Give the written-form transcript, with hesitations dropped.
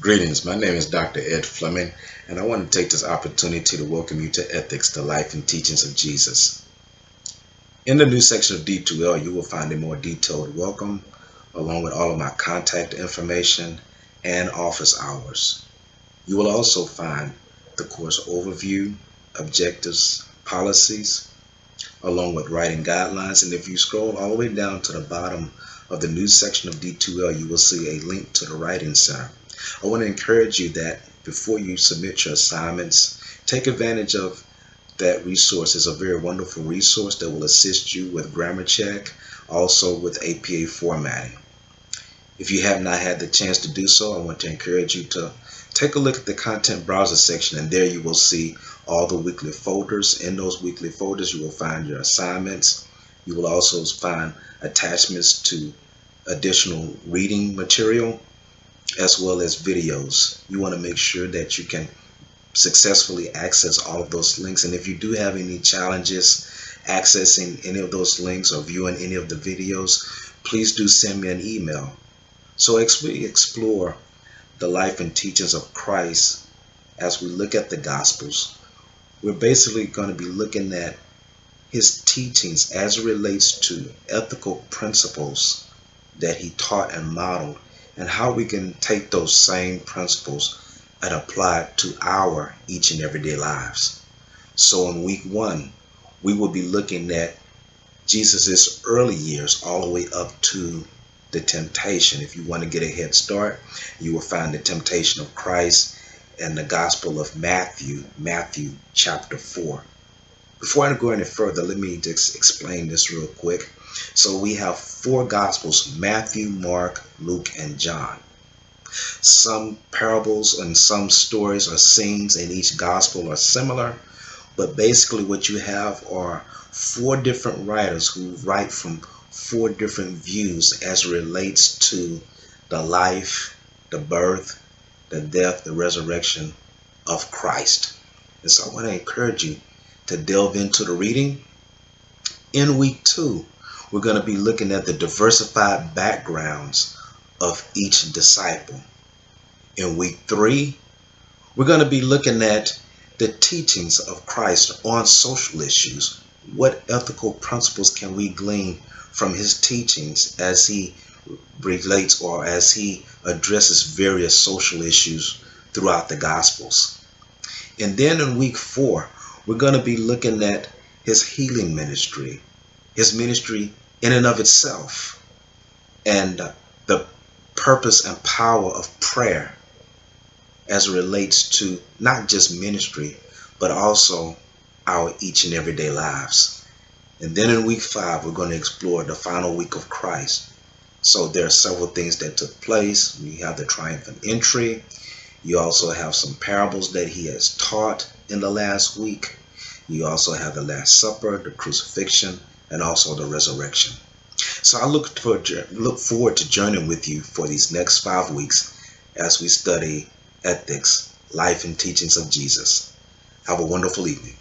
Greetings, my name is Dr. Ed Fleming, and I want to take this opportunity to welcome you to Ethics, the Life and Teachings of Jesus. In the new section of D2L, you will find a more detailed welcome, along with all of my contact information and office hours. You will also find the course overview, objectives, policies, along with writing guidelines. And if you scroll all the way down to the bottom of the new section of D2L, you will see a link to the Writing Center. I want to encourage you that before you submit your assignments, take advantage of that resource. It's a very wonderful resource that will assist you with grammar check, also with APA formatting. If you have not had the chance to do so, I want to encourage you to take a look at the content browser section, and there you will see all the weekly folders. In those weekly folders, you will find your assignments. You will also find attachments to additional reading material, as well as videos. You want to make sure that you can successfully access all of those links. And if you do have any challenges accessing any of those links or viewing any of the videos, please do send me an email. So as we explore the life and teachings of Christ, as we look at the Gospels, we're basically going to be looking at his teachings as it relates to ethical principles that he taught and modeled, and how we can take those same principles and apply it to our each and everyday lives. So in week 1, we will be looking at Jesus's early years all the way up to the temptation. If you want to get a head start, you will find the temptation of Christ in the Gospel of Matthew chapter 4. Before I go any further, let me just explain this real quick. So we have 4 Gospels: Matthew, Mark, Luke, and John. Some parables and some stories or scenes in each Gospel are similar, but basically what you have are 4 different writers who write from 4 different views as it relates to the life, the birth, the death, the resurrection of Christ. And so I want to encourage you to delve into the reading. In week 2, we're going to be looking at the diversified backgrounds of each disciple. In week 3, we're going to be looking at the teachings of Christ on social issues. What ethical principles can we glean from his teachings as he relates or as he addresses various social issues throughout the Gospels? And then in week 4, we're going to be looking at his healing ministry, his ministry in and of itself, and the purpose and power of prayer as it relates to not just ministry, but also our each and everyday lives. And then in week 5, we're going to explore the final week of Christ. So there are several things that took place. We have the triumphant entry. You also have some parables that he has taught in the last week. You also have the Last Supper, the crucifixion, and also the resurrection. So I look forward to journeying with you for these next 5 weeks as we study ethics, life and teachings of Jesus. Have a wonderful evening.